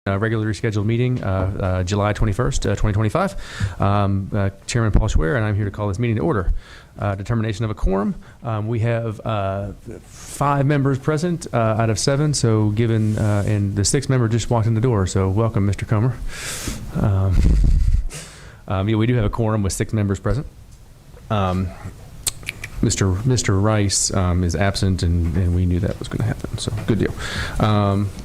Regularly scheduled meeting, July 21st, 2025. Chairman Paul Schwer, and I'm here to call this meeting to order. Determination of a quorum. We have 5 members present out of 7, so given, and the 6th member just walked in the door, so welcome, Mr. Comer. Yeah, we do have a quorum with 6 members present. Mr. Rice is absent, and we knew that was going to happen, so good deal.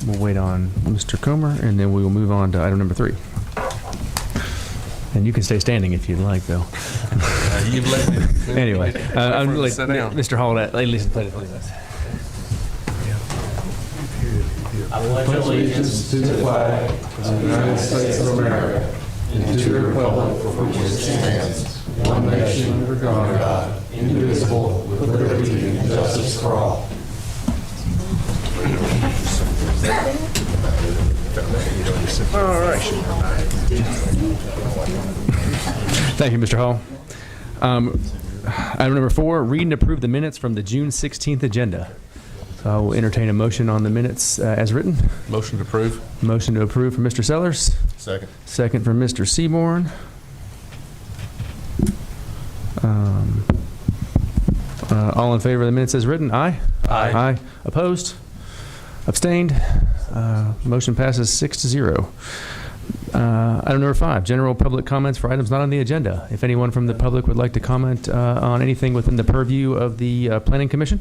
We'll wait on Mr. Comer, and then we will move on to item number 3. And you can stay standing if you'd like, Bill. You've let me. Anyway, Sit down. Mr. Hall, listen, please. I pledge allegiance to the flag of the United States of America and to the republic for which it stands, one nation under God, indivisible, with liberty and justice for all. All right. Thank you, Mr. Hall. Item number 4, read and approve the minutes from the June 16th agenda. So I will entertain a motion on the minutes as written. Motion to approve. Motion to approve from Mr. Sellers. Second. Second from Mr. Seaborn. All in favor of the minutes as written? Aye. Aye. Aye. Opposed? Abstained? Motion passes 6-0. Item number 5, general public comments for items not on the agenda. If anyone from the public would like to comment on anything within the purview of the Planning Commission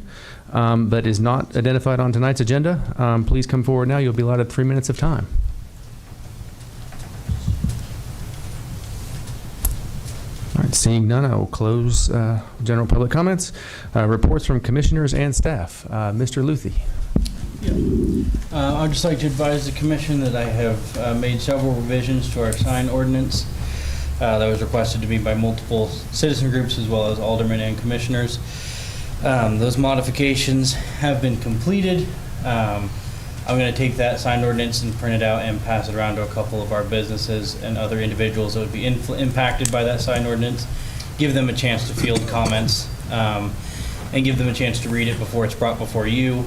that is not identified on tonight's agenda, please come forward now. You'll be allotted 3 minutes of time. All right, seeing none, I will close general public comments. Reports from commissioners and staff. Mr. Luthi. I'd just like to advise the commission that I have made several revisions to our sign ordinance that was requested to me by multiple citizen groups as well as aldermen and commissioners. Those modifications have been completed. I'm going to take that sign ordinance and print it out and pass it around to a couple of our businesses and other individuals that would be impacted by that sign ordinance, give them a chance to field comments, and give them a chance to read it before it's brought before you.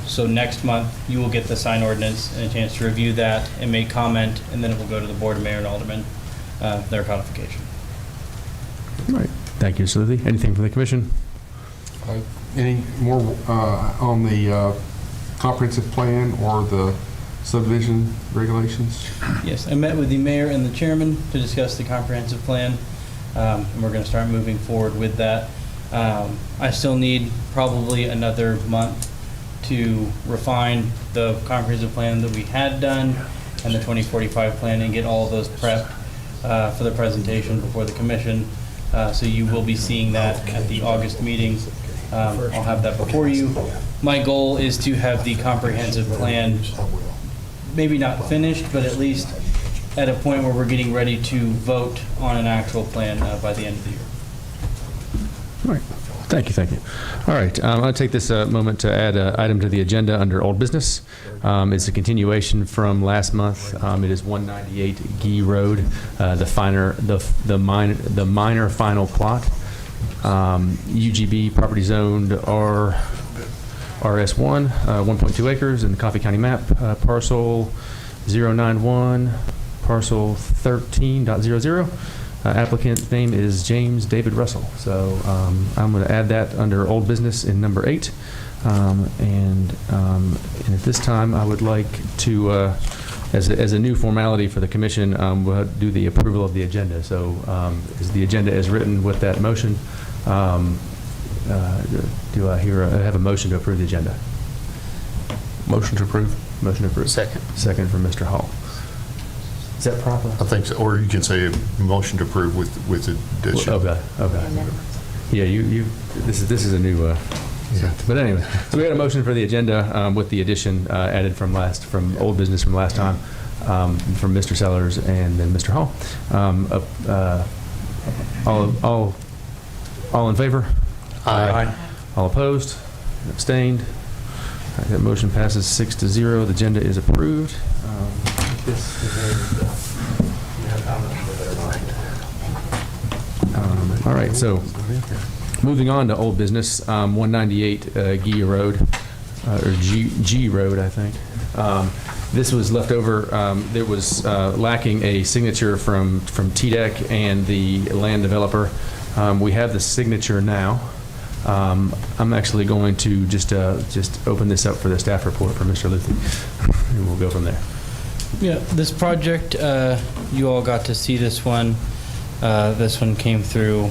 So next month you will get the sign ordinance and a chance to review that and make comment, and then it will go to the board of mayor and aldermen, their codification. All right. Thank you, Mr. Luthi. Anything from the commission? Any more on the comprehensive plan or the subdivision regulations? Yes, I met with the mayor and the chairman to discuss the comprehensive plan, and we're going to start moving forward with that. I still need probably another month to refine the comprehensive plan that we had done and the 2045 plan and get all of those prepped for the presentation before the commission. So you will be seeing that at the August meeting. I'll have that before you. My goal is to have the comprehensive plan maybe not finished, but at least at a point where we're getting ready to vote on an actual plan by the end of the year. All right. Thank you. All right. I'll take this moment to add an item to the agenda under old business. It's a continuation from last month. It is 198 Gee Road, the minor final plot. UGB property zoned RS1, 1.2 acres in the Coffee County map, parcel 091, parcel 13.00. Applicant's name is James David Russell. So I'm going to add that under old business in number 8. And at this time, I would like to, as a new formality for the commission, we'll do the approval of the agenda. So is the agenda as written with that motion? Do I have a motion to approve the agenda? Motion to approve. Motion to approve. Second. Second from Mr. Hall. Is that proper? I think so. Or you can say a motion to approve with addition. Okay. Yeah, this is a new. Yeah. But anyway, so we had a motion for the agenda with the addition added from old business from last time, from Mr. Sellers and then Mr. Hall. All in favor? Aye. All opposed? Abstained? All right, that motion passes 6-0. The agenda is approved. All right, so moving on to old business, 198 Gee Road, or G Road, I think. This was left over, there was lacking a signature from TDEC and the land developer. We have the signature now. I'm actually going to just open this up for the staff report for Mr. Luthi, and we'll go from there. Yeah, this project, you all got to see this one. This one came through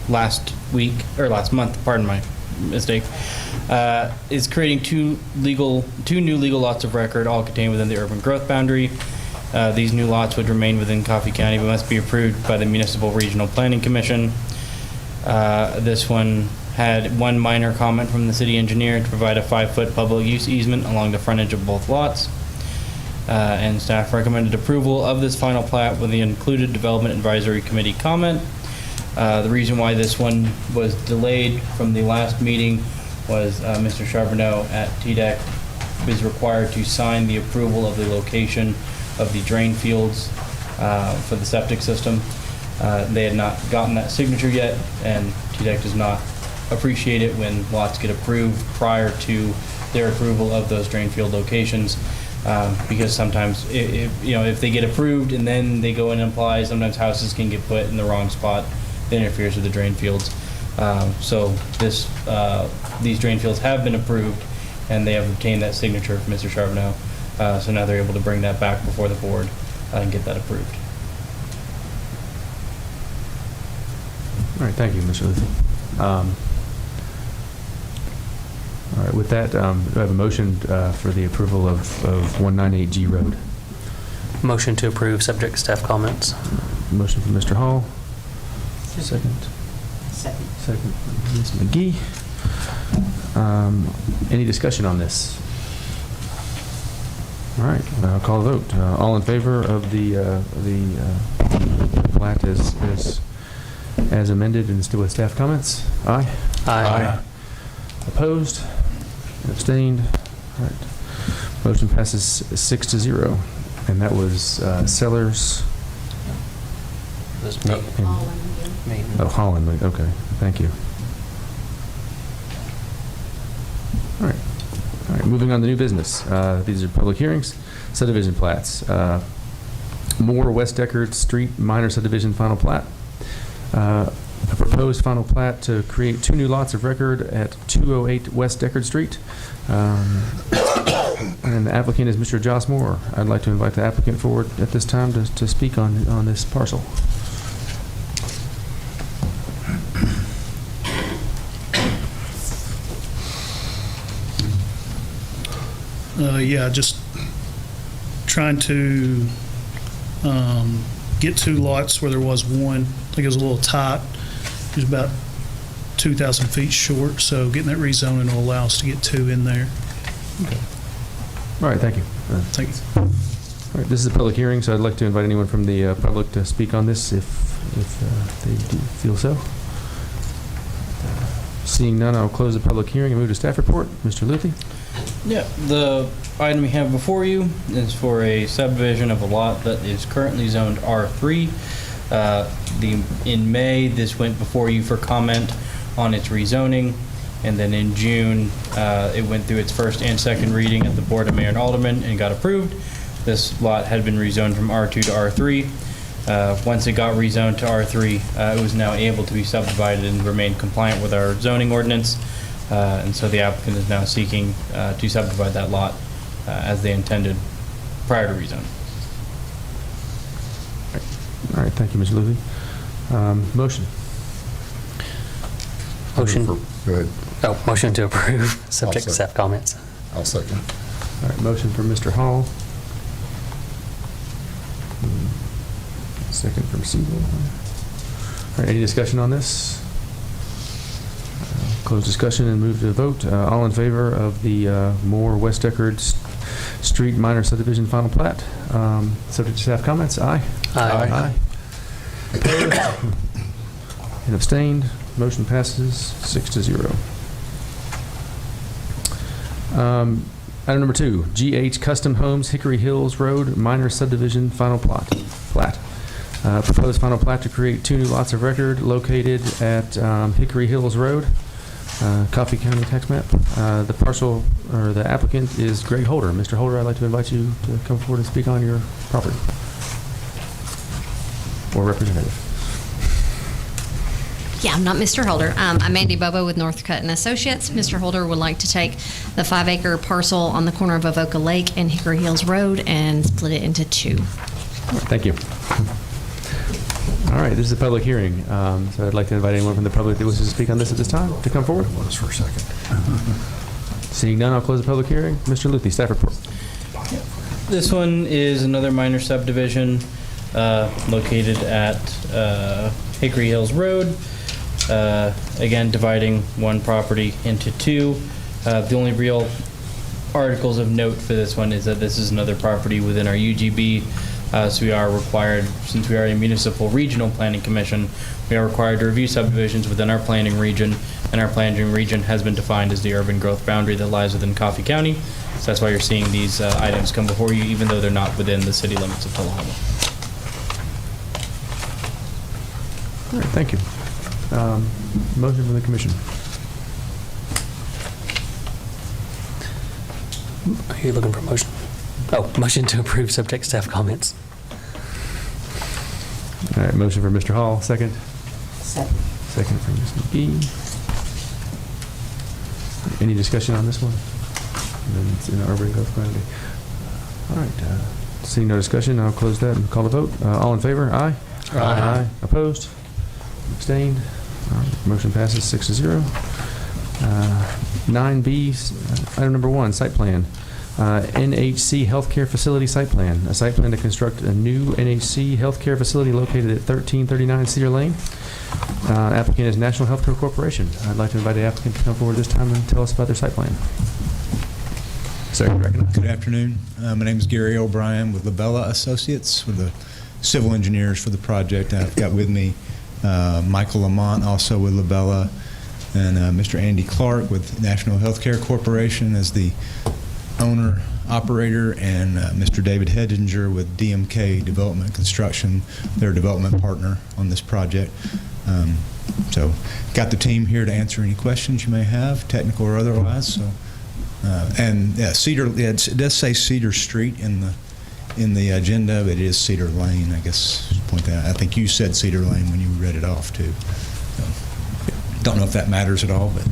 last month, pardon my mistake. Is creating two new legal lots of record, all contained within the urban growth boundary. These new lots would remain within Coffee County, but must be approved by the Municipal Regional Planning Commission. This one had one minor comment from the city engineer to provide a 5-foot public use easement along the frontage of both lots. And staff recommended approval of this final plat with the included Development Advisory Committee comment. The reason why this one was delayed from the last meeting was Mr. Charbonneau at TDEC is required to sign the approval of the location of the drain fields for the septic system. They had not gotten that signature yet, and TDEC does not appreciate it when lots get approved prior to their approval of those drain field locations. Because sometimes, if they get approved and then they go in and apply, sometimes houses can get put in the wrong spot that interferes with the drain fields. So these drain fields have been approved, and they have obtained that signature from Mr. Charbonneau. So now they're able to bring that back before the board and get that approved. All right, thank you, Mr. Luthi. All right, with that, do I have a motion for the approval of 198G Road? Motion to approve, subject to staff comments. Motion from Mr. Hall. Second. Second from Ms. McGee. Any discussion on this? All right, I'll call a vote. All in favor of the plat as amended and still with staff comments? Aye. Aye. Opposed? Abstained? All right. Motion passes 6-0. And that was Sellers. This No, Oh, Holland. Okay. Thank you. All right. All right. Moving on to new business. These are public hearings, subdivision plats. Moore West Deckard Street minor subdivision final plat. A proposed final plat to create 2 new lots of record at 208 West Deckard Street. And the applicant is Mr. Joss Moore. I'd like to invite the applicant forward at this time to speak on this parcel. Yeah, just trying to get 2 lots where there was one. I think it was a little tight. It was about 2,000 feet short, so getting that rezoning will allow us to get 2 in there. Okay. All right, thank you. Thank you. All right, this is a public hearing, so I'd like to invite anyone from the public to speak on this if they do feel so. Seeing none, I'll close the public hearing and move to staff report. Mr. Luthi? Yeah, the item we have before you is for a subdivision of a lot that is currently zoned R3. In May, this went before you for comment on its rezoning, and then in June, it went through its first and second reading at the Board of Mayor and Aldermen and got approved. This lot had been rezoned from R2 to R3. Once it got rezoned to R3, it was now able to be subdivided and remain compliant with our zoning ordinance. And so the applicant is now seeking to subdivide that lot as they intended prior to rezone. All right, thank you, Mr. Luthi. Motion. Motion. Go ahead. Oh, motion to approve, subject to second. staff comments. I'll second. All right, motion from Mr. Hall. Second from Siegel. All right, any discussion on this? Close discussion and move to vote. All in favor of the Moore West Deckard Street minor subdivision final plat? Subject to staff comments? Aye. Aye. Opposed? And abstained? Motion passes 6-0. Item number 2, GH Custom Homes Hickory Hills Road minor subdivision final plat. Proposed final plat to create 2 new lots of record located at Hickory Hills Road. Coffee County tax map. The parcel, or the applicant is Greg Holder. Mr. Holder, I'd like to invite you to come forward and speak on your property. Or representative. Yeah, I'm not Mr. Holder. I'm Mandy Bobo with Northcutt and Associates. Mr. Holder would like to take the 5-acre parcel on the corner of Avoca Lake and Hickory Hills Road and split it into 2. All right, thank you. All right, this is a public hearing, so I'd like to invite anyone from the public that wishes to speak on this at this time to come forward. Was for a second. Seeing none, I'll close the public hearing. Mr. Luthi, staff report. This one is another minor subdivision located at Hickory Hills Road. Again, dividing one property into 2. The only real articles of note for this one is that this is another property within our UGB. So we are required, since we are a municipal regional planning commission, we are required to review subdivisions within our planning region, and our planning region has been defined as the urban growth boundary that lies within Coffee County. So that's why you're seeing these items come before you, even though they're not within the city limits of Tullahoma. All right, thank you. Motion from the commission. Are you looking for a motion? Oh, motion to approve subject to staff comments. All right, motion for Mr. Hall, second. Second. Second from Ms. McGee. Any discussion on this one? And then it's in the urban growth boundary. All right, seeing no discussion, I'll close that and call the vote. All in favor? Aye. Aye. Opposed? Abstained? All right, motion passes 6-0. 9B, item number 1, site plan. NHC Healthcare Facility Site Plan. A site plan to construct a new NHC Healthcare Facility located at 1339 Cedar Lane. Applicant is National Healthcare Corporation. I'd like to invite the applicant to come forward this time and tell us about their site plan. Sir, recognized. Good afternoon. My name is Gary O'Brien with Labella Associates. We're the civil engineers for the project. I've got with me Michael Lamont, also with Labella, and Mr. Andy Clark with National Healthcare Corporation as the owner, operator, and Mr. David Hedinger with DMK Development Construction, their development partner on this project. So got the team here to answer any questions you may have, technical or otherwise. So, and yeah, Cedar, it does say Cedar Street in the agenda, but it is Cedar Lane, I guess. Point that out. I think you said Cedar Lane when you read it off too. So, don't know if that matters at all, but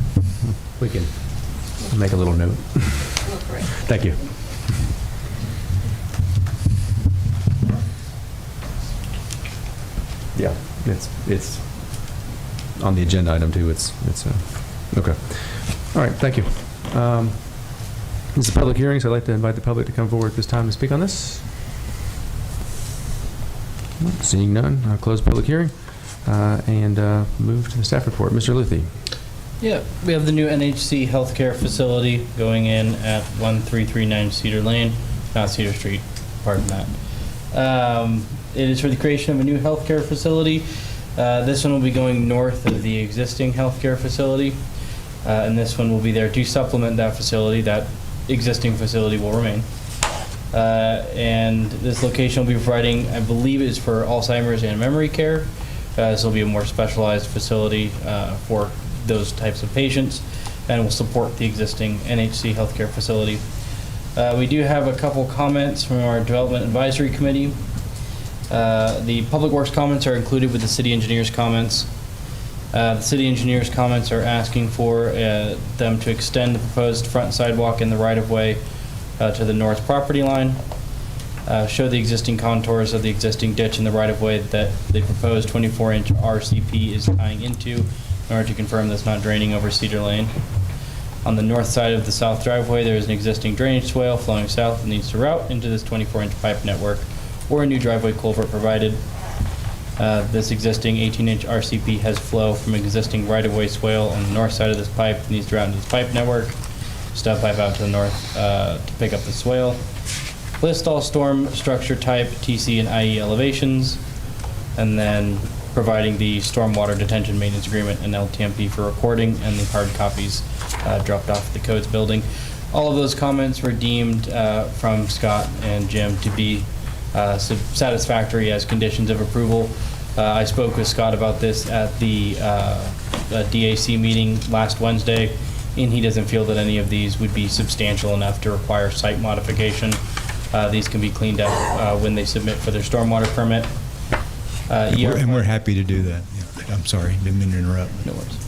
We can make a little note. Thank you. Yeah, it's on the agenda item too. It's okay. All right, thank you. This is a public hearing, so I'd like to invite the public to come forward at this time to speak on this. Seeing none, I'll close the public hearing and move to the staff report. Mr. Luthi. Yeah, we have the new NHC healthcare facility going in at 1339 Cedar Lane, not Cedar Street, pardon that. It is for the creation of a new healthcare facility. This one will be going north of the existing healthcare facility, and this one will be there to supplement that facility. That existing facility will remain. And this location will be providing, I believe, is for Alzheimer's and memory care. This will be a more specialized facility for those types of patients, and will support the existing NHC healthcare facility. We do have a couple comments from our Development Advisory Committee. The Public Works comments are included with the City Engineers comments. The City Engineers comments are asking for them to extend the proposed front sidewalk in the right-of-way to the north property line, show the existing contours of the existing ditch in the right-of-way that the proposed 24-inch RCP is tying into, in order to confirm that's not draining over Cedar Lane. On the north side of the south driveway, there is an existing drainage swale flowing south that needs to route into this 24-inch pipe network, or a new driveway culvert provided. This existing 18-inch RCP has flow from existing right-of-way swale on the north side of this pipe that needs to route into this pipe network. Stub pipe out to the north to pick up the swale. List all storm structure type, TC and IE elevations, and then providing the stormwater detention maintenance agreement and LTMP for recording, and the hard copies dropped off at the codes building. All of those comments were deemed from Scott and Jim to be satisfactory as conditions of approval. I spoke with Scott about this at the DAC meeting last Wednesday, and he doesn't feel that any of these would be substantial enough to require site modification. These can be cleaned up when they submit for their stormwater permit. And we're happy to do that. Yeah. I'm sorry, didn't mean to interrupt. No worries.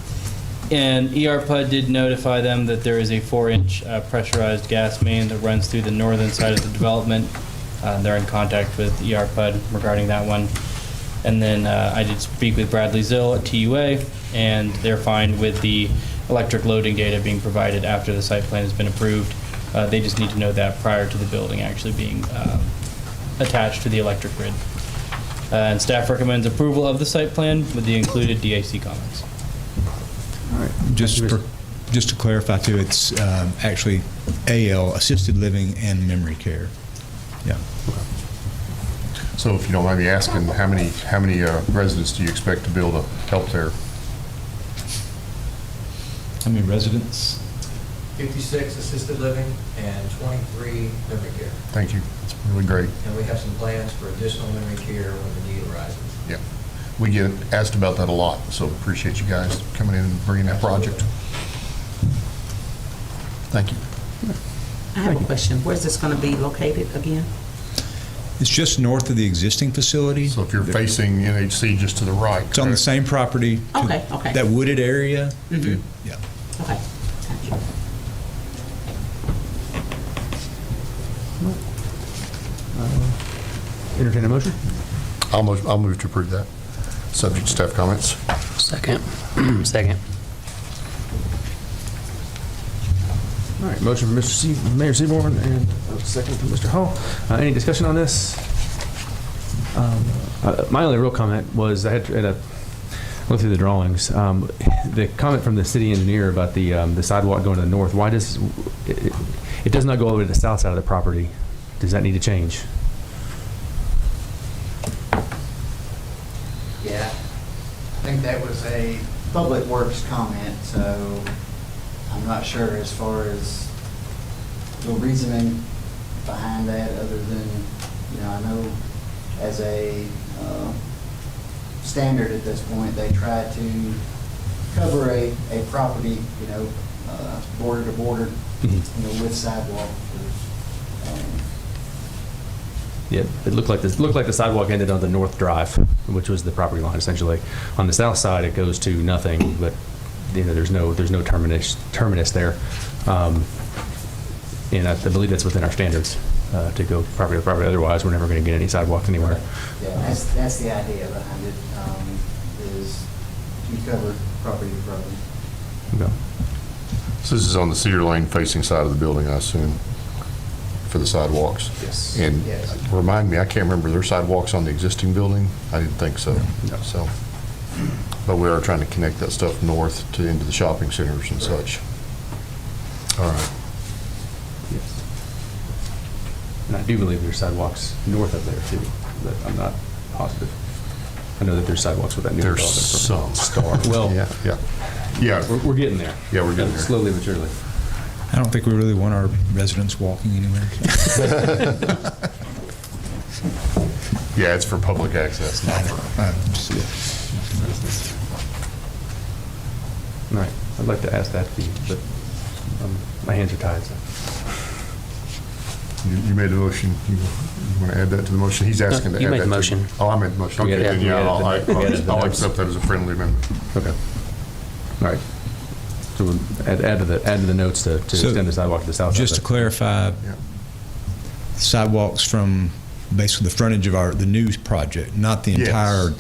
And ERPUD did notify them that there is a 4-inch pressurized gas main that runs through the northern side of the development. They're in contact with ERPUD regarding that one. And then I did speak with Bradley Zill at TUA, and they're fine with the electric loading data being provided after the site plan has been approved. They just need to know that prior to the building actually being attached to the electric grid. And staff recommends approval of the site plan with the included DAC comments. All right. Just to clarify too, it's actually AL, assisted living and memory care. Yeah. So if you don't mind me asking, how many residents do you expect to be able to help there? How many residents? 56 assisted living and 23 memory care. Thank you. It's really great. And we have some plans for additional memory care when the need arises. Yeah. We get asked about that a lot, so appreciate you guys coming in and bringing that project. Thank you. I have a question. Where's this going to be located again? It's just north of the existing facility. So if you're facing NHC just to the right. It's on the same property. Okay, okay. That wooded area. Mhm. Yeah. Okay. Gotcha. Entertain a motion? I'll move to approve that, subject to staff comments. Second. Second. All right, motion from Mayor Seaborn and a second from Mr. Hall. Any discussion on this? My only real comment was I had to look through the drawings. The comment from the city engineer about the sidewalk going to the north. Why does it does not go all the way to the south side of the property? Does that need to change? Yeah, I think that was a Public Works comment, so I'm not sure as far as the reasoning behind that, other than, I know as a standard at this point, they try to cover a property, border to border, with sidewalk. Yeah, it looked like the sidewalk ended on the north drive, which was the property line essentially. On the south side, it goes to nothing, but there's no terminus there, and I believe that's within our standards to go property to property. Otherwise, we're never going to get any sidewalk anywhere. Yeah, that's the idea behind it, is you cover property to property. Okay. So this is on the Cedar Lane facing side of the building, I assume, for the sidewalks? Yes. And Yes. remind me, I can't remember, there are sidewalks on the existing building? I didn't think so. No. So, but we are trying to connect that stuff north to into the shopping centers and such. All right. Yes. And I do believe there's sidewalks north of there too, but I'm not positive. I know that there's sidewalks with that new There's development. some. Well, Yeah. we're getting there. Yeah, we're getting there. Slowly but surely. I don't think we really want our residents walking anywhere. Yeah, it's for public access, not for. All right. I'd like to ask that to you, but my hands are tied. So. You made a motion. You want to add that to the motion? He's asking to add that. You made the to- motion. Oh, I made the motion. We Okay, added- then yeah, we added the I'll notes. accept that as a friendly amendment. Okay. All right. So we'll add to the notes to So, extend the sidewalk to the south. Just to clarify, Yeah. sidewalks from basically the frontage of the new project, not the Yes. entire,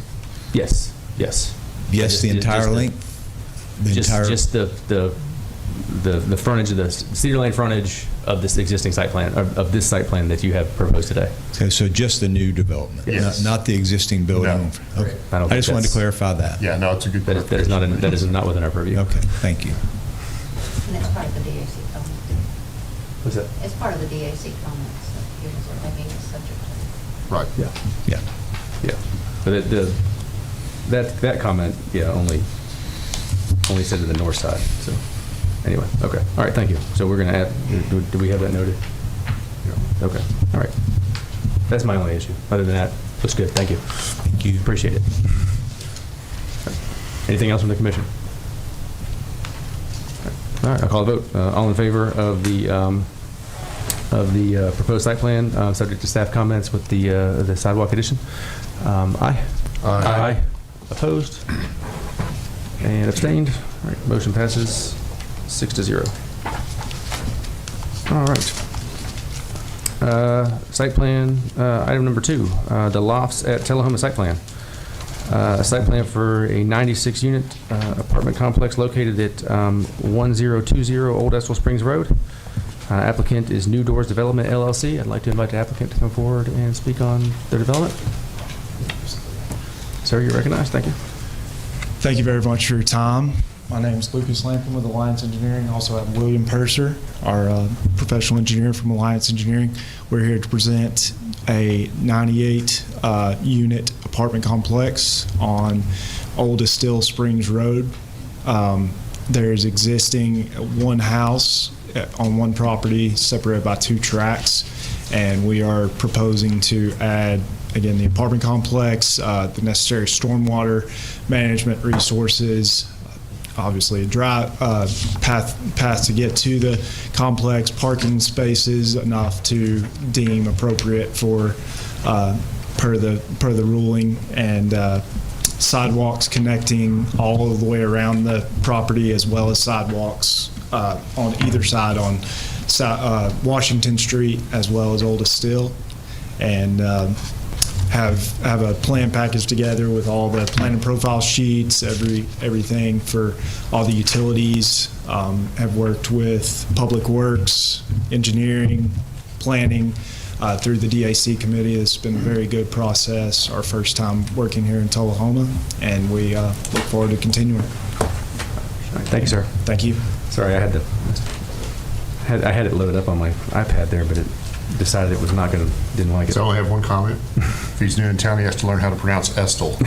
Yes. Yes. yes, the entire length? The entire. Just the frontage of the Cedar Lane frontage of this existing site plan, of this site plan that you have proposed today. Okay, so just the new development, Yes. not the existing building? No. Okay. I don't I think just wanted to that's- clarify that. Yeah, no, it's a good. That is not within our purview. Okay, thank you. And it's part of the DAC comment. What's that? It's part of the DAC comments that you guys are making a subject to. Right. Yeah. Yeah. Yeah. But that comment, only said to the north side. So anyway, okay. All right, thank you. So we're going to add, do we have that noted? Yeah. Okay. All right. That's my only issue. Other than that, looks good. Thank you. Thank you. Appreciate it. Anything else from the commission? All right, I'll call the vote. All in favor of the proposed site plan, subject to staff comments with the sidewalk addition? Aye. Aye. Opposed? And abstained? All right, motion passes 6-0. All right. Site plan, item number 2, the lofts at Tullahoma site plan. A site plan for a 96-unit apartment complex located at 1020 Old Estill Springs Road. Applicant is New Doors Development, LLC. I'd like to invite the applicant to come forward and speak on their development. Sir, you're recognized. Thank you. Thank you very much for your time. My name is Lucas Lampkin with Alliance Engineering. Also have William Purser, our professional engineer from Alliance Engineering. We're here to present a 98-unit apartment complex on Old Estill Springs Road. There's existing one house on one property separated by 2 tracts, and we are proposing to add, again, the apartment complex, the necessary stormwater management resources, obviously a dry path to get to the complex, parking spaces enough to deem appropriate for per the ruling, and sidewalks connecting all of the way around the property, as well as sidewalks on either side on Washington Street as well as Old Estill, and have a plan package together with all the plan and profile sheets, everything for all the utilities. Have worked with Public Works, engineering, planning through the DAC committee. It's been a very good process. Our first time working here in Tullahoma, and we look forward to continuing. Thank you, sir. Thank you. Sorry, I had it loaded up on my iPad there, but it decided it was not going to, didn't like it. So I only have one comment. If he's new in town, he has to learn how to pronounce Estill.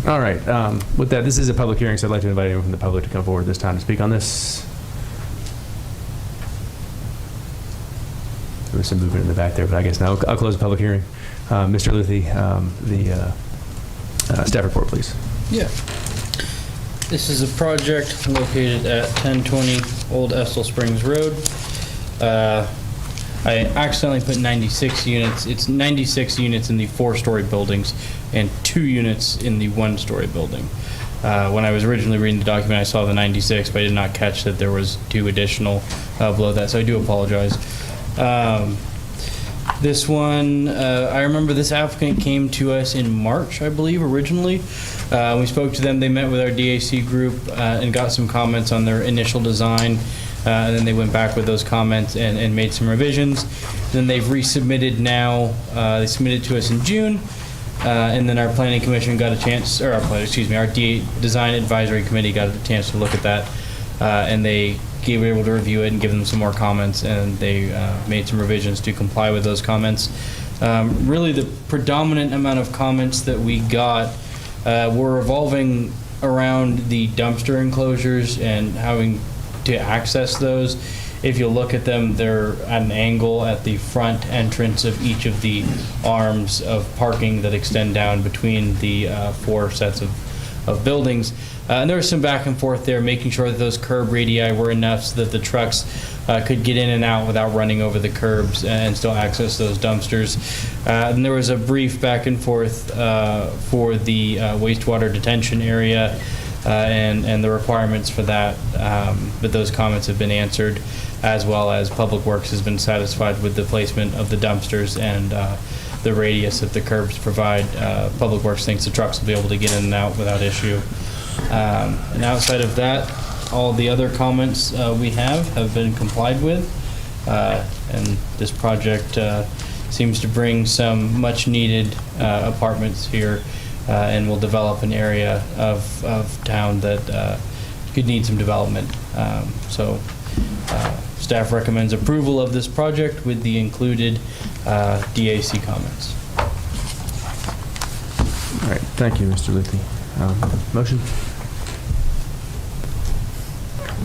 All right. With that, this is a public hearing, so I'd like to invite anyone from the public to come forward this time to speak on this. There was some movement in the back there, but I guess now I'll close the public hearing. Mr. Luthi, the staff report, please. Yeah. This is a project located at 1020 Old Estill Springs Road. I accidentally put 96 units. It's 96 units in the 4-story buildings and 2 units in the 1-story building. When I was originally reading the document, I saw the 96, but I did not catch that there was 2 additional below that, so I do apologize. This one, I remember this applicant came to us in March, I believe, originally. We spoke to them. They met with our DAC group and got some comments on their initial design. And then they went back with those comments and made some revisions. Then they've resubmitted now. They submitted to us in June. And then our planning commission got a chance, or our design advisory committee got a chance to look at that. And they were able to review it and give them some more comments, and they made some revisions to comply with those comments. Really, the predominant amount of comments that we got were revolving around the dumpster enclosures and having to access those. If you look at them, they're at an angle at the front entrance of each of the arms of parking that extend down between the 4 sets of buildings. And there was some back and forth there, making sure that those curb radii were enough so that the trucks could get in and out without running over the curbs and still access those dumpsters. And there was a brief back and forth for the wastewater detention area and the requirements for that. But those comments have been answered, as well as Public Works has been satisfied with the placement of the dumpsters and the radius that the curbs provide. Public Works thinks the trucks will be able to get in and out without issue. And outside of that, all the other comments we have been complied with. And this project seems to bring some much needed apartments here and will develop an area of town that could need some development. So staff recommends approval of this project with the included DAC comments. All right, thank you, Mr. Luthi. Motion?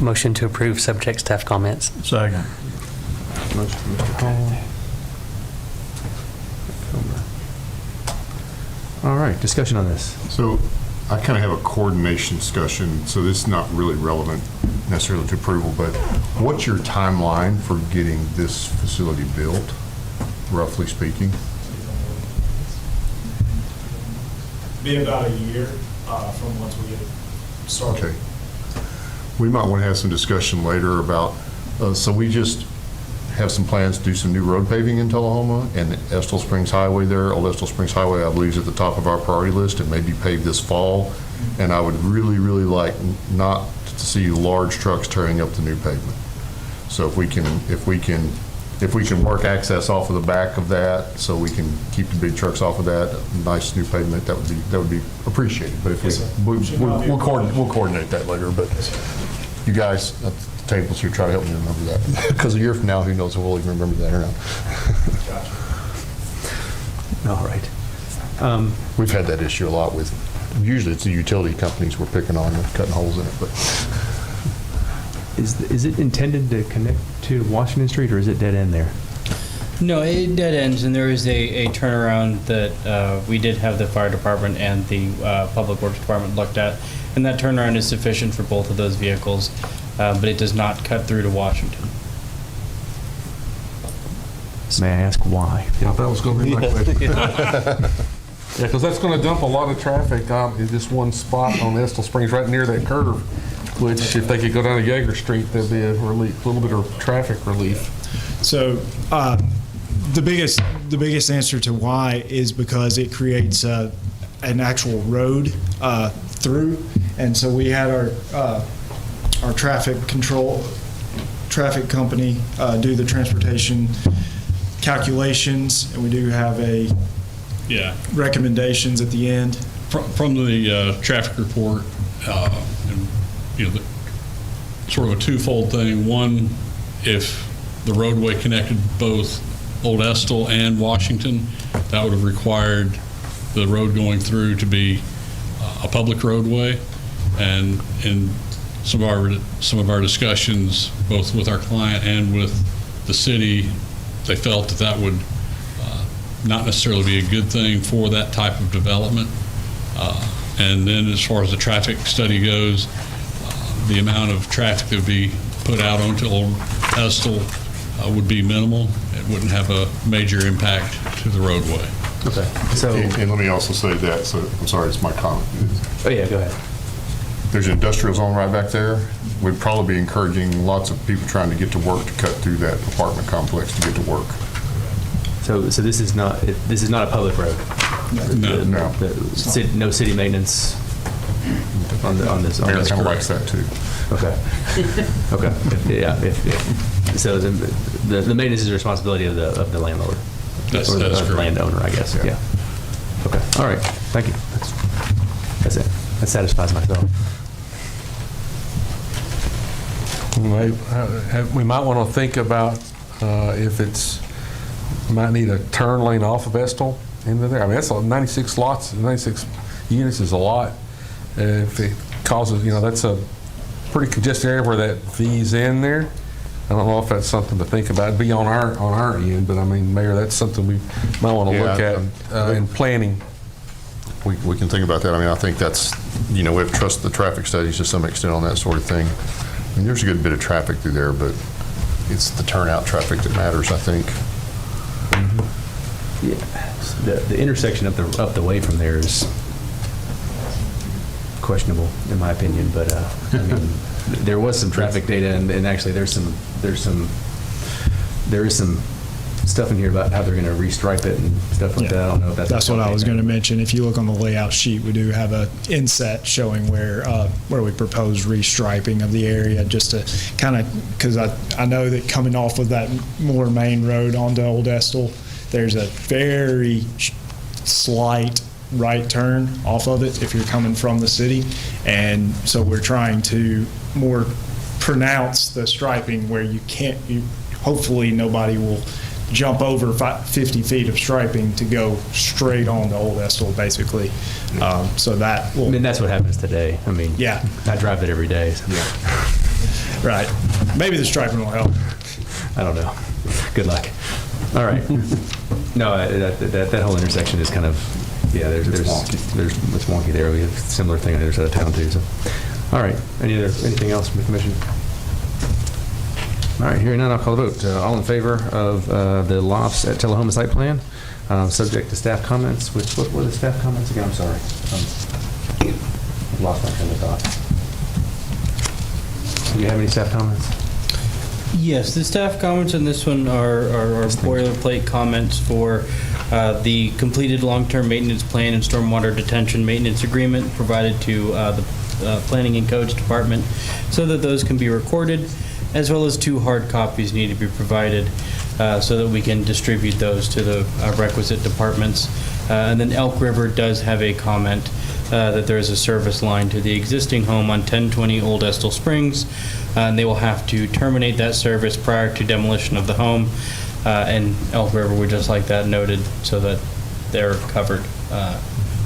Motion to approve subject staff comments. Second. Motion from Mr. Hall. All right, discussion on this. So I kind of have a coordination discussion, so this is not really relevant necessarily to approval, but what's your timeline for getting this facility built, roughly speaking? Be about a year from once we get it started. Okay. We might want to have some discussion later about, so we just have some plans to do some new road paving in Tullahoma, and Estill Springs Highway there, Old Estill Springs Highway, I believe is at the top of our priority list. It may be paved this fall, and I would really, really like not to see large trucks tearing up the new pavement. So if we can work access off of the back of that, so we can keep the big trucks off of that, nice new pavement, that would be appreciated. But if we'll coordinate that later. But you guys at the tables here, try to help me remember that, because a year from now, who knows if we'll even remember that or not. All right. We've had that issue a lot with. Usually, it's the utility companies we're picking on and cutting holes in it, but. Is it intended to connect to Washington Street, or is it dead end there? No, it dead ends, and there is a turnaround that we did have the fire department and the public works department looked at, and that turnaround is sufficient for both of those vehicles, but it does not cut through to Washington. May I ask why? Yeah, that was going to be my question. Yeah, because that's going to dump a lot of traffic in this one spot on Estill Springs, right near that curve, which if they could go down to Yeager Street, there'd be a little bit of traffic relief. So the biggest answer to why is because it creates an actual road through, and so we had our traffic company do the transportation calculations, and we do have recommendations at the end from the traffic report. Sort of a twofold thing. One, if the roadway connected both Old Estill and Washington, that would have required the road going through to be a public roadway. And in some of our discussions, both with our client and with the city, they felt that would not necessarily be a good thing for that type of development. And then as far as the traffic study goes, the amount of traffic that would be put out onto Old Estill would be minimal. It wouldn't have a major impact to the roadway. Okay. So, and let me also say that, so I'm sorry, it's my comment. Oh yeah, go ahead. There's an industrial zone right back there. We'd probably be encouraging lots of people trying to get to work to cut through that apartment complex to get to work. So this is not a public road. No. No city maintenance on this. Mayor kind of likes that too. Okay. Okay. Yeah. So the maintenance is the responsibility of the landlord. That's the correct. Landowner, I guess. Yeah. Okay. All right. Thank you. That's it. That satisfies myself. We might want to think about if might need a turn lane off of Estill into there. I mean, that's 96 lots, 96 units is a lot. If it causes, that's a pretty congested area where that V's in there. I don't know if that's something to think about. It'd be on our end, but I mean, Mayor, that's something we might want to look at in planning. We can think about that. I mean, I think that's, we have to trust the traffic studies to some extent on that sort of thing. I mean, there's a good bit of traffic through there, but it's the turnout traffic that matters, I think. Yeah, the intersection up the way from there is questionable in my opinion, but I mean, there was some traffic data, and actually there is some stuff in here about how they're going to restripe it and stuff like that. I don't know if that's what I was going to mention. If you look on the layout sheet, we do have a inset showing where we propose restriping of the area, just to kind of, because I know that coming off of that more main road onto Old Estill, there's a very slight right turn off of it if you're coming from the city, and so we're trying to more pronounce the striping where hopefully nobody will jump over 50 feet of striping to go straight on to Old Estill, basically. So that will... I mean, that's what happens today. I mean, yeah, I drive that every day. So. Yeah. Right. Maybe the striping will help. I don't know. Good luck. All right. No, that whole intersection is kind of Yeah, it's wonky there. We have a similar thing on the other side of town too. So, all right. Anything else from the commission? All right. Hearing none, I'll call the vote. All in favor of the lofts at Tullahoma site plan, subject to staff comments. What were the staff comments again? I'm sorry. I've lost my train of thought. Do you have any staff comments? Yes, the staff comments on this one are boilerplate comments for the completed long-term maintenance plan and stormwater detention maintenance agreement provided to the Planning and Codes Department so that those can be recorded, as well as 2 hard copies need to be provided so that we can distribute those to the requisite departments. And then Elk River does have a comment that there is a service line to the existing home on 1020 Old Estill Springs, and they will have to terminate that service prior to demolition of the home. And Elk River would just like that noted so that they're covered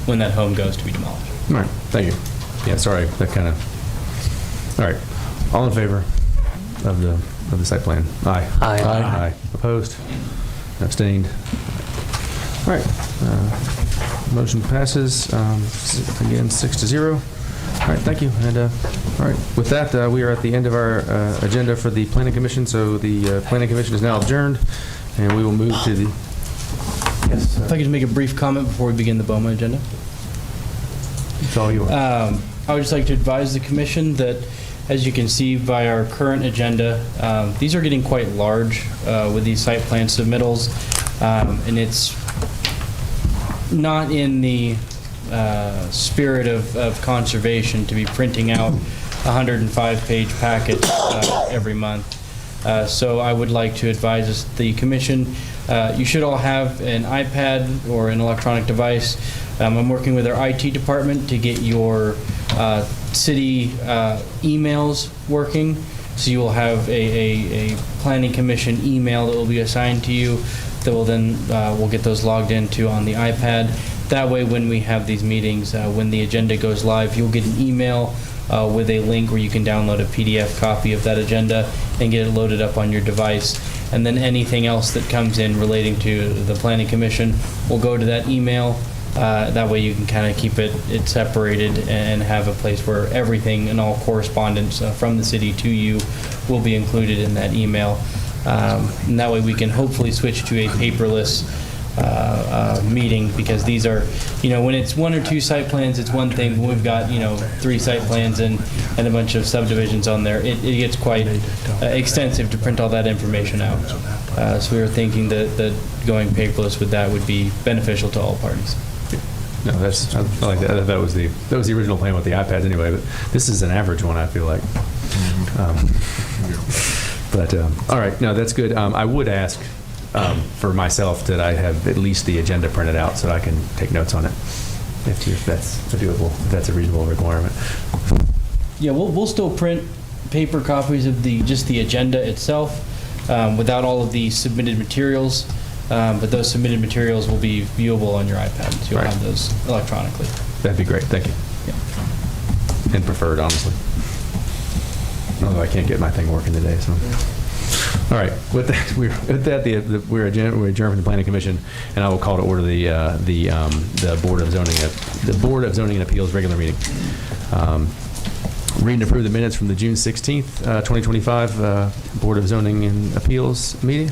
when that home goes to be demolished. All right. Thank you. Yeah, sorry. That kind of. All right. All in favor of the site plan? Aye. Aye. Aye. Opposed? Abstained? All right. Motion passes, again, 6-0. All right, thank you. And all right, with that, we are at the end of our agenda for the Planning Commission. So the Planning Commission is now adjourned, and we will move to the. Yes. If I could make a brief comment before we begin the BOMA agenda. It's all yours. I would just like to advise the commission that, as you can see by our current agenda, these are getting quite large with these site plan submittals, and it's not in the spirit of conservation to be printing out 105-page packets every month. So I would like to advise the commission, you should all have an iPad or an electronic device. I'm working with our IT department to get your city emails working. So you will have a planning commission email that will be assigned to you that will then, we'll get those logged into on the iPad. That way, when we have these meetings, when the agenda goes live, you'll get an email with a link where you can download a PDF copy of that agenda and get it loaded up on your device. And then anything else that comes in relating to the Planning Commission will go to that email. That way you can kind of keep it separated and have a place where everything and all correspondence from the city to you will be included in that email. And that way we can hopefully switch to a paperless meeting, because these are, when it's 1 or 2 site plans, it's one thing. When we've got, 3 site plans and a bunch of subdivisions on there, it gets quite extensive to print all that information out. So we were thinking that going paperless with that would be beneficial to all parties. No, I like that. That was the original plan with the iPads anyway. But this is an average one, I feel like. All right, no, that's good. I would ask for myself that I have at least the agenda printed out so I can take notes on it, if that's doable, if that's a reasonable requirement. Yeah, we'll still print paper copies of just the agenda itself without all of the submitted materials, but those submitted materials will be viewable on your iPad, so you'll have those electronically. That'd be great, thank you. Yeah. And preferred, honestly. Although I can't get my thing working today, so. All right. With that, we're adjourned from the Planning Commission, and I will call to order the Board of Zoning and Appeals regular meeting. Read and approve the minutes from the June 16th, 2025 Board of Zoning and Appeals meeting.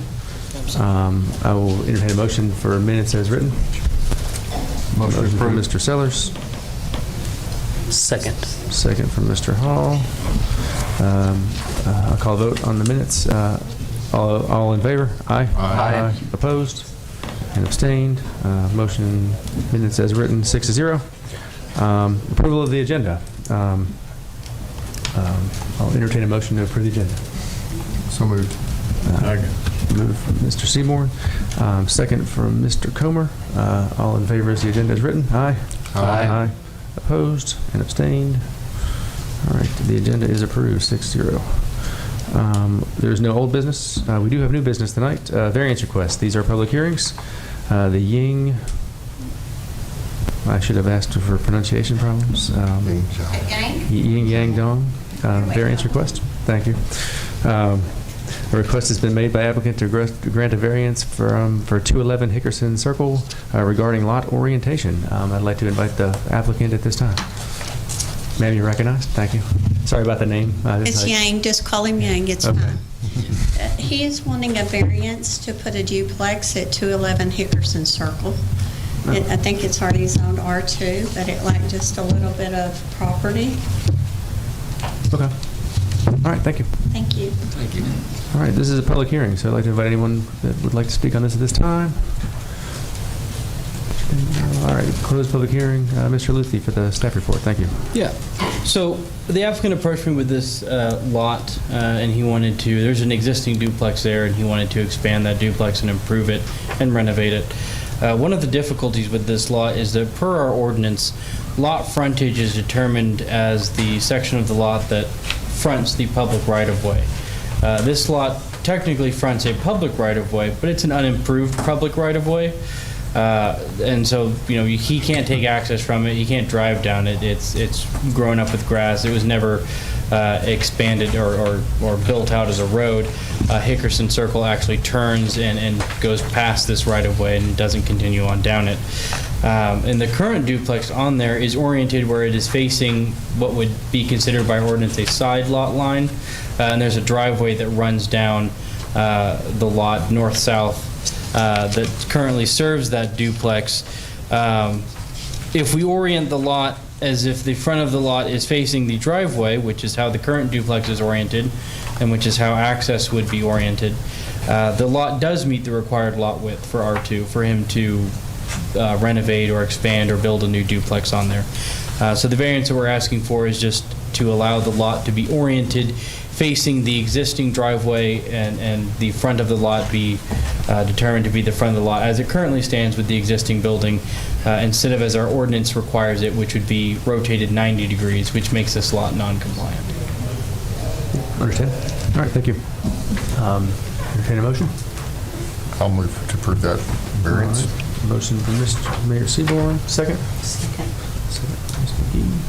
I will entertain a motion for minutes as written. Motion from Mr. Sellers. Second. Second from Mr. Hall. I'll call a vote on the minutes. All in favor? Aye. Aye. Opposed? And abstained? Motion minutes as written, 6-0. Approval of the agenda. I'll entertain a motion to approve the agenda. So moved. Move from Mr. Seymour. Second from Mr. Comer. All in favor as the agenda is written? Aye. Aye. Opposed and abstained? All right, the agenda is approved, 6-0. There's no old business. We do have new business tonight. Variance requests. These are public hearings. The Ying, I should have asked for pronunciation problems. Ying Yang Dong variance request. Thank you. A request has been made by applicant to grant a variance for 211 Hickerson Circle regarding lot orientation. I'd like to invite the applicant at this time. Ma'am, you're recognized. Thank you. Sorry about the name. It's Yang. Just call him Yang. It's Okay. fine. He is wanting a variance to put a duplex at 211 Hickerson Circle. I think it's already zoned R2, but it lacked just a little bit of property. Okay. All right, thank you. Thank you. Thank you. All right, this is a public hearing, so I'd like to invite anyone that would like to speak on this at this time. All right, close public hearing. Mr. Luthi for the staff report. Thank you. Yeah. So the applicant approached me with this lot, and he wanted to, there's an existing duplex there, and he wanted to expand that duplex and improve it and renovate it. One of the difficulties with this lot is that per our ordinance, lot frontage is determined as the section of the lot that fronts the public right-of-way. This lot technically fronts a public right-of-way, but it's an unimproved public right-of-way. And so, you know, he can't take access from it. He can't drive down it. It's grown up with grass. It was never expanded or built out as a road. Hickerson Circle actually turns and goes past this right-of-way and doesn't continue on down it. And the current duplex on there is oriented where it is facing what would be considered by ordinance a side lot line. And there's a driveway that runs down the lot north-south that currently serves that duplex. If we orient the lot as if the front of the lot is facing the driveway, which is how the current duplex is oriented, and which is how access would be oriented, the lot does meet the required lot width for R2 for him to renovate or expand or build a new duplex on there. So the variance that we're asking for is just to allow the lot to be oriented facing the existing driveway and the front of the lot be determined to be the front of the lot as it currently stands with the existing building, instead of as our ordinance requires it, which would be rotated 90 degrees, which makes this lot non-compliant. Understand? All right, thank you. Entertain a motion? I'll move to approve that variance. All right. Motion from Mr. Mayor Seaborn. Second? Second. Second from Ms. McGee.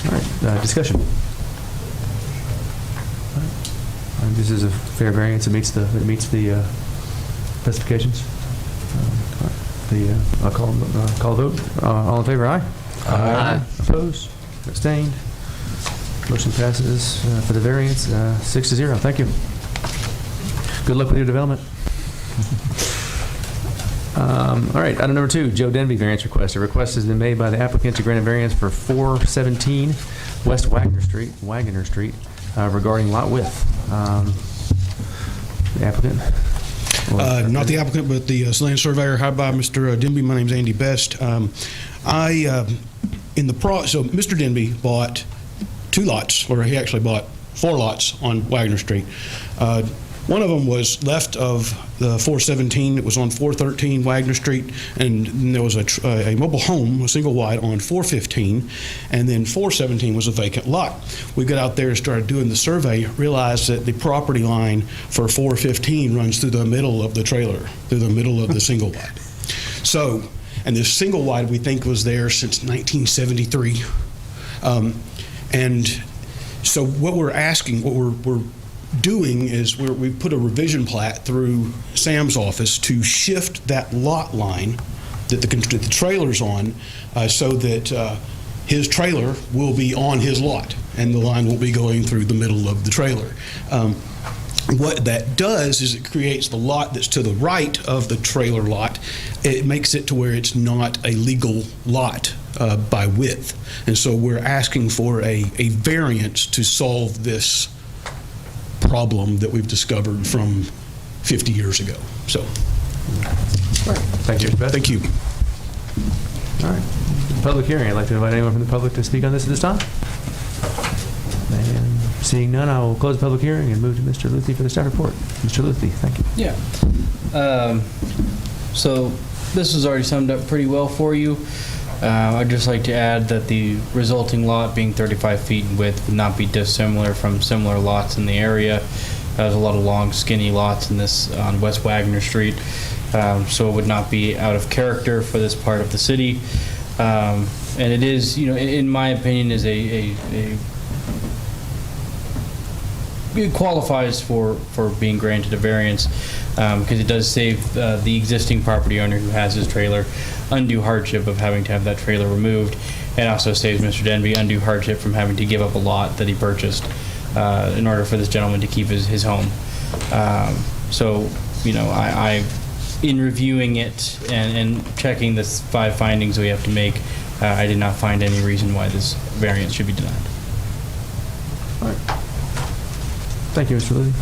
All right, discussion. All right. This is a fair variance. It meets the specifications. I'll call the vote. All in favor, aye? Aye. Opposed? Abstained? Motion passes for the variance 6-0. Thank you. Good luck with your development. All right, item number 2, Joe Denby variance request. A request has been made by the applicant to grant a variance for 417 West Wagner Street regarding lot width. The applicant? Not the applicant, but the land surveyor. Hi, by Mr. Denby. My name's Andy Best. So Mr. Denby bought 2 lots, or he actually bought 4 lots on Wagner Street. One of them was left of the 417. It was on 413 Wagner Street, and then there was a mobile home, a single wide, on 415, and then 417 was a vacant lot. We got out there and started doing the survey, realized that the property line for 415 runs through the middle of the trailer, through the middle of the single wide. So, and this single wide we think was there since 1973. And so what we're asking, what we're doing is we put a revision plat through Sam's office to shift that lot line that the trailer's on, so that his trailer will be on his lot and the line will be going through the middle of the trailer. What that does is it creates the lot that's to the right of the trailer lot. It makes it to where it's not a legal lot by width. And so we're asking for a variance to solve this problem that we've discovered from 50 years ago. So, Thank you, Mr. Best. Thank you. All right. Public hearing. I'd like to invite anyone from the public to speak on this at this time. And seeing none, I will close the public hearing and move to Mr. Luthi for the staff report. Mr. Luthi, thank you. Yeah. So this was already summed up pretty well for you. I'd just like to add that the resulting lot being 35 feet in width would not be dissimilar from similar lots in the area. There's a lot of long, skinny lots in this on West Wagner Street, so it would not be out of character for this part of the city. And it is, in my opinion, is a it qualifies for being granted a variance because it does save the existing property owner who has his trailer undue hardship of having to have that trailer removed, and also saves Mr. Denby undue hardship from having to give up a lot that he purchased in order for this gentleman to keep his home. So, you know, I in reviewing it and checking the 5 findings we have to make, I did not find any reason why this variance should be denied. All right. Thank you, Mr. Lizzie.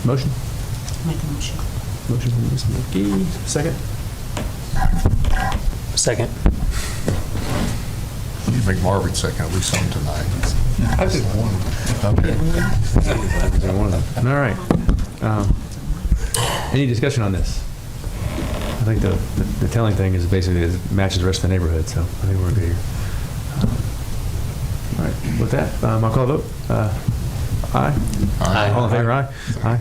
Motion? Make a motion. Motion from Ms. McGee. Second? Second. You make Marvin second, at least some tonight. I did one. Okay. All right. Any discussion on this? I think the telling thing is basically it matches the rest of the neighborhood, so I think we're good here. All right. With that, I'll call a vote. Aye. Aye. All in favor, aye? Aye.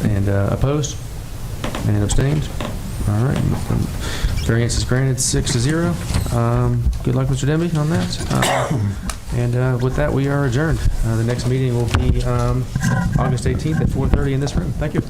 And opposed? And abstained? All right. Variance is granted 6-0. Good luck, Mr. Denby, on that. And with that, we are adjourned. The next meeting will be August 18th at 4:30 in this room. Thank you.